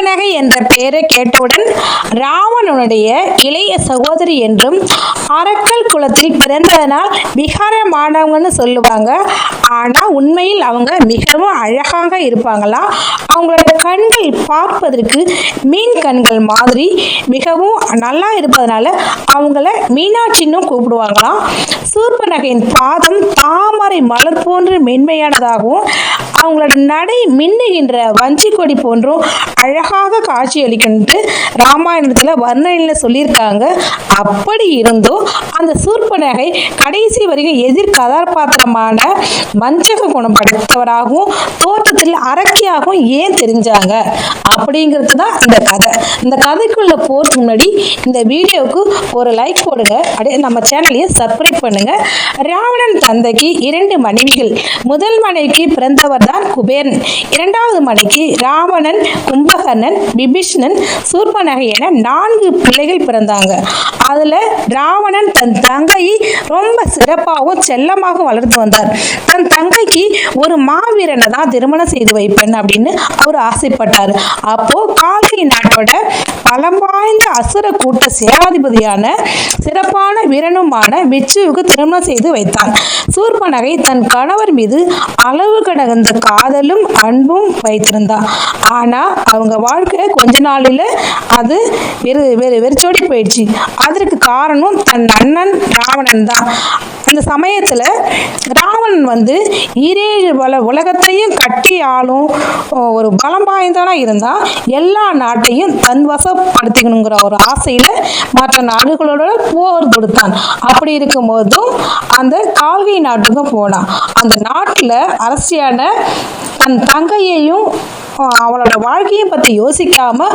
சூர்பனகை என்ற பெயரை கேட்டவுடன் ராவணனுடைய இளைய சகோதரி என்றும் அரக்கல் குலத்தில் பிறந்ததனால் விகாரமானவங்கன்னு சொல்லுவாங்க. ஆனால் உண்மையில் அவங்க மிகவும் அழகாக இருப்பாங்களாம். அவங்களோட கண்கள் பார்ப்பதற்கு மீன் கண்கள் மாதிரி மிகவும் நல்லா இருப்பதனால அவங்கள மீனாட்சின்னு கூப்பிடுவாங்களாம். சூர்பனகையின் பாதம் தாமரை மலர் போன்று மென்மையானதாகவும் அவங்களோட நடை மின்னுகின்ற வஞ்சி கொடி போன்றும் அழகாக காட்சி அளிக்கின்ட்டு ராமாயணத்தில் வர்ணனையில் சொல்லியிருக்காங்க. அப்படி இருந்தும் அந்த சூர்பனகை கடைசி வரைக்கும் எதிர் கதாபாத்திரமான வஞ்சக குணம் படைத்தவராகவும் தோற்றத்தில் அரக்கியாகவும் ஏன் தெரிஞ்சாங்க அப்படிங்கிறது தான் இந்த கதை. இந்த கதைக்குள்ள போறதுக்கு முன்னாடி இந்த வீடியோவுக்கு ஒரு லைக் போடுங்க. அப்படியே நம்ம சேனலையும் சப்ஸ்கிரைப் பண்ணுங்க. ராவணன் தந்தைக்கு 2 மனைவிகள். முதல் மனைவிக்கு பிறந்தவர் தான் குபேரன். இரண்டாவது மனைவிக்கு ராவணன், கும்பகர்ணன், விபீஷணன், சூர்பனகை என 4 பிள்ளைகள் பிறந்தாங்க. அதுல ராவணன் தன் தங்கையை ரொம்ப சிறப்பாகவும் செல்லமாக வளர்த்து வந்தார். தன் தங்கைக்கு ஒரு மாவீரனை தான் திருமணம் செய்து வைப்பேன் அப்படின்னு அவர் ஆசைப்பட்டார். அப்போ கால்கை நாட்டோட பலம் வாய்ந்த அசுர கூட்ட சேனாதிபதியான சிறப்பான வீரனுமான விச்சுவுக்கு திருமணம் செய்து வைத்தான். சூர்பனகை தன் கணவர் மீது அளவு கடந்த காதலும் அன்பும் வைத்திருந்தார். ஆனா அவங்க வாழ்க்கை கொஞ்ச நாளில் அது வெறிச்சோடி போயிடுச்சு. அதற்கு காரணம் தன் அண்ணன் ராவணன் தான். அந்த சமயத்துல ராவணன் ஈரேழு உலகத்தையும் கட்டி ஆளும் ஒரு பலம் வாய்ந்தவனா இருந்தா எல்லா நாட்டையும் தன் வசப்படுத்திக்கணுங்கிற ஒரு ஆசையில மற்ற நாடுகளோட போர் தொடுத்தான். அப்படி இருக்கும் போதும் அந்த கால்கை நாட்டுக்கும் போனான். அந்த நாட்டுல அரசியான தன் தங்கையையும் அவளோட வாழ்க்கையை பற்றி யோசிக்காம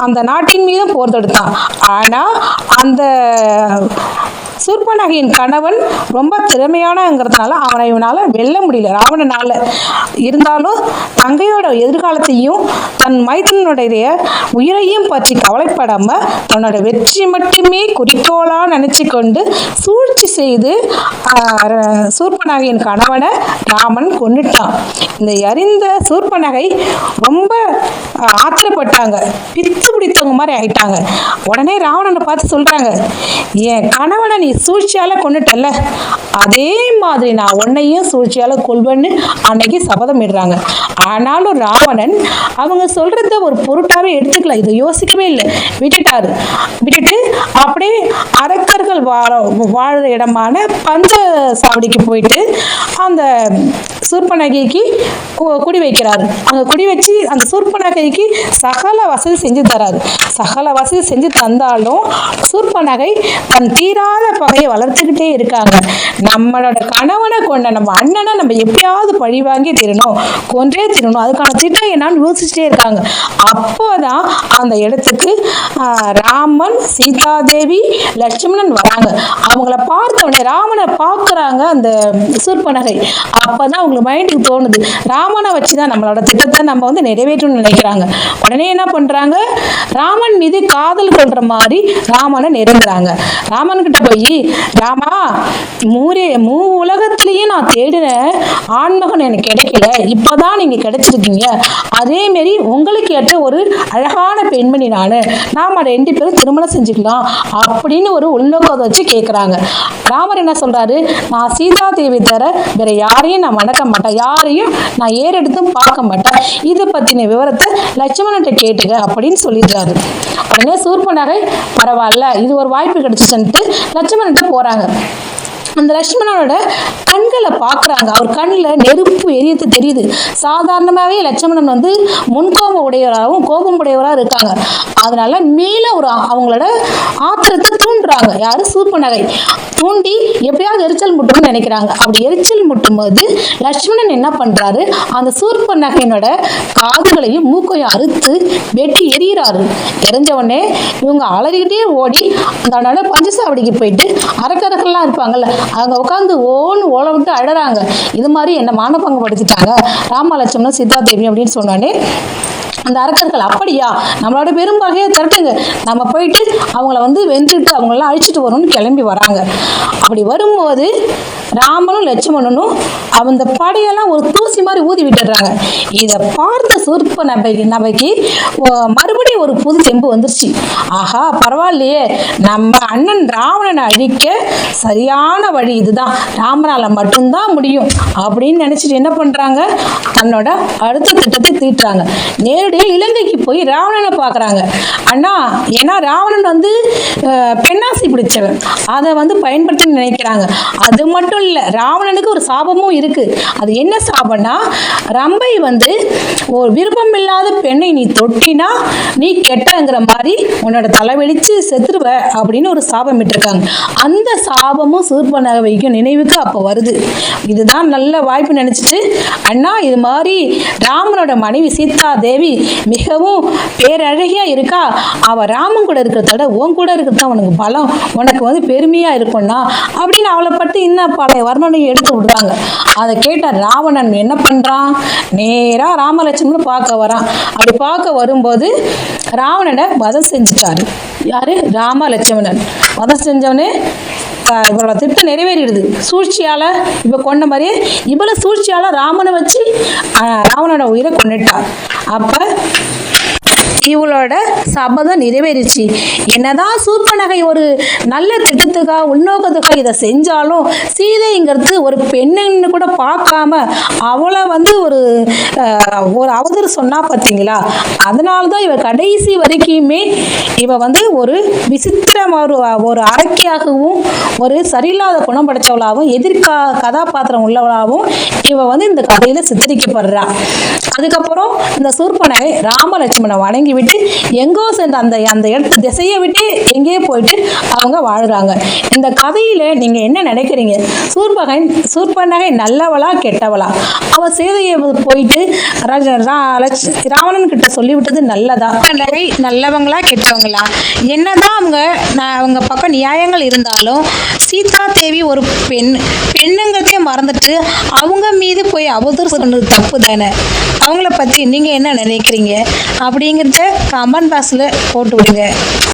அந்த நாட்டின் மீதும் போர் தொடுத்தான். ஆனால் அந்த சூர்பனகையின் கணவன் ரொம்ப திறமையானங்கிறதுனால இவனால் வெல்ல முடியல ராவணனால். இருந்தாலும் தங்கையோட எதிர்காலத்தையும் தன் மைத்தனுடைய உயிரையும் பற்றி கவலைப்படாமல் தன்னோட வெற்றி மட்டுமே குறிக்கோளாக நினச்சி கொண்டு சூழ்ச்சி செய்து சூர்பனகையின் கணவனை ராமன் கொன்னுட்டான். இந்த அறிந்த சூர்பனகை ரொம்ப ஆத்திரப்பட்டாங்க. பித்து பிடித்தவங்க மாதிரி ஆயிட்டாங்க. உடனே ராவணனை பார்த்து சொல்றாங்க, என் கணவனை நீ சூழ்ச்சியால கொண்டுட்டல, அதே மாதிரி நான் உன்னையும் சூழ்ச்சியால கொள்வேன்னு அன்னைக்கு சபதம் இடுறாங்க. ஆனாலும் ராவணன் அவங்க சொல்றத ஒரு பொருட்டாவே எடுத்துக்கல. இதை யோசிக்கவே இல்லை. விட்டுட்டு அப்படியே அரக்கர்கள் வாழ இடமான பஞ்ச சாவடிக்கு போயிட்டு அந்த சூர்பனகைக்கு குடி வைக்கிறாரு. அங்க குடி வச்சு அந்த சூர்பனகைக்கு சகல வசதி செஞ்சு தராரு. சகல வசதி செஞ்சு தந்தாலும் சூர்பனகை தன் தீராத பகையை வளர்த்துக்கிட்டே இருக்காங்க. நம்மளோட கணவனை கொண்ட நம்ம அண்ணனை நம்ம எப்படியாவது பழி வாங்கி தீரணும், கொன்றே தீரணும், அதுக்கான திட்டம் என்னான்னு யோசிச்சுட்டே இருக்காங்க. அப்போதான் அந்த இடத்துக்கு ராமன், சீதாதேவி, லட்சுமணன் வராங்க. அவங்கள பார்த்தவொடனே ராமனை பார்க்குறாங்க அந்த சூர்பனகை. அப்பதான் அவங்களுக்கு மைண்டுக்கு தோணுது, ராமனை வச்சுதான் நம்மளோட திட்டத்தை நம்ம நிறைவேற்றணும்னு நினைக்கிறாங்க. உடனே என்ன பண்றாங்க, ராமன் மீது காதல் கொள்ற மாதிரி ராமனை நெருங்குறாங்க. ராமன் கிட்ட போய், ராமா, மூ உலகத்திலேயே நான் தேடின ஆண்மகன் எனக்கு கிடைக்கல, இப்பதான் நீங்க கிடைச்சிருக்கீங்க. அதே மாரி உங்களுக்கு ஏற்ற ஒரு அழகான பெண்மணி நாம 2 பேரும் திருமணம் செஞ்சுக்கலாம் அப்படின்னு ஒரு உள்நோக்கத்தை வச்சு கேட்கிறாங்க. ராமர் என்ன சொல்றாரு, நான் சீதா தேவி தர வேற யாரையும் நான் மணக்க மாட்டேன், யாரையும் நான் ஏறெடுத்தும் பார்க்க மாட்டேன், இதை பத்தின விவரத்தை லட்சுமணன்ட்ட கேட்டுக்க அப்படின்னு சொல்லிடுறாரு. உடனே சூர்பனகை பரவாயில்ல, இது ஒரு வாய்ப்பு கிடைச்சிச்சுன்ட்டு லட்சுமணன்ட்ட போறாங்க. அந்த லட்சுமணனோட கண்களை பார்க்குறாங்க. அவர் கண்ணில் நெருப்பு எரியது தெரியுது. சாதாரணமாகவே லட்சுமணன் முன்கோபம் உடையவராகவும் கோபம் உடையவராக இருக்காங்க. அதனால மேலே ஒரு அவங்களோட ஆத்திரத்தை தூண்டுறாங்க. யாரு, சூர்பனகை தூண்டி எப்படியாவது எரிச்சல் முட்டும்னு நினைக்கிறாங்க. அப்படி எரிச்சல் முட்டும் போது லட்சுமணன் என்ன பண்றாரு, அந்த சூர்பனகையினோட காதுகளையும் மூக்கையும் அறுத்து வெட்டி எரியிறாரு. எரிஞ்ச உடனே இவங்க அலறிக்கிட்டே ஓடி அந்த பஞ்சசாவடிக்கு போயிட்டு அரக்கர்கள்லாம் இருப்பாங்கல்ல, அவங்க உட்காந்து ஓலை விட்டு அழறாங்க. இது மாதிரி என்ன மானபங்கப்படுத்திட்டாங்க ராமலட்சுமணன் சீதாதேவி அப்படின்னு சொன்னானே. அந்த அரக்கர்கள், அப்படியா, நம்மளோட பெரும்பகையை திரட்டுங்க, நம்ம போயிட்டு அவங்கள வெந்துட்டு அவங்களெல்லாம் அழிச்சிட்டு வரணும்னு கிளம்பி வராங்க. அப்படி வரும்போது ராமனும் லட்சுமணனும் அந்த படையெல்லாம் ஒரு தூசி மாதிரி ஊதி விட்டுடுறாங்க. இதை பார்த்த சூர்ப நபைக்கு மறுபடியும் ஒரு புது தெம்பு வந்துருச்சு. ஆஹா, பரவாயில்லையே, நம்ம அண்ணன் ராவணனை அழிக்க சரியான வழி இதுதான், ராமனால மட்டும்தான் முடியும் அப்படின்னு நினைச்சிட்டு என்ன பண்றாங்க, தன்னோட அடுத்த திட்டத்தை தீட்டுறாங்க. நேரடியாக இலங்கைக்கு போய் ராவணனை பார்க்குறாங்க. அண்ணா, ஏன்னா ராவணன் வந்து பெண்ணாசி பிடிச்சவன், அதை வந்து பயன்படுத்தி நினைக்கிறாங்க. அது மட்டும் இல்லை, ராவணனுக்கு ஒரு சாபமும் இருக்கு. அது என்ன சாபம்னா, ரம்பை வந்து ஒரு விருப்பம் இல்லாத பெண்ணை நீ தொட்டினா நீ கெட்டங்கிற மாதிரி உன்னோட தலைவெளிச்சு செத்துருவ அப்படின்னு ஒரு சாபம் விட்டுருக்காங்க. அந்த சாபமும் சூர்பனகைக்கும் நினைவுக்கு அப்போ வருது. இதுதான் நல்ல வாய்ப்பு நினைச்சிட்டு, அண்ணா இது மாதிரி ராமனோட மனைவி சீதா தேவி மிகவும் பேரழகியா இருக்கா, அவ ராமன் கூட இருக்கிறத விட உன் கூட இருக்கிறது உனக்கு பலம், உனக்கு வந்து பெருமையா இருக்கும்னா அப்படின்னு அவளை பற்றி இன்னும் பல வர்ணனையை எடுத்து விடுறாங்க. அதை கேட்ட ராவணன் என்ன பண்றான், நேரா ராமலட்சுமணன் பார்க்க வரான். அப்படி பார்க்க வரும்போது ராவணனை வதம் செஞ்சுட்டாரு. யாரு, ராமலட்சுமணன் வதம் செஞ்சவனே இவளோட திட்டம் நிறைவேறிடுது. சூழ்ச்சியால இவ கொண்ட மாதிரியே இவளை சூழ்ச்சியால ராமனை வச்சு ராவணோட உயிரை கொண்டுட்டார். அப்ப இவளோட சபதம் நிறைவேறிச்சு. என்னதான் சூர்பனகை ஒரு நல்ல திட்டத்துக்காக உள்நோக்கத்துக்காக இதை செஞ்சாலும் சீதைங்கிறது ஒரு பெண்ணுன்னு கூட பார்க்காம அவளை வந்து ஒரு அவதூறு சொன்னா பார்த்தீங்களா, அதனால தான் இவ கடைசி வரைக்குமே இவ வந்து ஒரு விசித்திரமான ஒரு அரக்கியாகவும் ஒரு சரியில்லாத குணம் படைச்சவளாகவும் கதாபாத்திரம் உள்ளவளாகவும் இவ வந்து இந்த கதையில சித்தரிக்கப்படுறா. அதுக்கப்புறம் இந்த சூர்பனகை ராமலட்சுமணனை வணங்கி விட்டு எங்கோ சென்ற அந்த அந்த இடத்து திசையை விட்டு எங்கேயே போயிட்டு அவங்க வாழ்றாங்க. இந்த கதையில நீங்க என்ன நினைக்கிறீங்க, சூர்பனகை நல்லவளா கெட்டவளா? அவ சீதையை போயிட்டு ராவணன் கிட்ட சொல்லிவிட்டது நல்லதா, நல்லவங்களா கெட்டவங்களா? என்னதான் அவங்க பக்கம் நியாயங்கள் இருந்தாலும் சீதா தேவி ஒரு பெண்ணுங்கிறதே மறந்துட்டு அவங்க மீது போய் அவதூறு சொன்னது தப்பு தானே. அவங்கள பற்றி நீங்கள் என்ன நினைக்கிறீங்க அப்படிங்கிறத கமெண்ட் பாக்ஸில் போட்டு விடுங்க.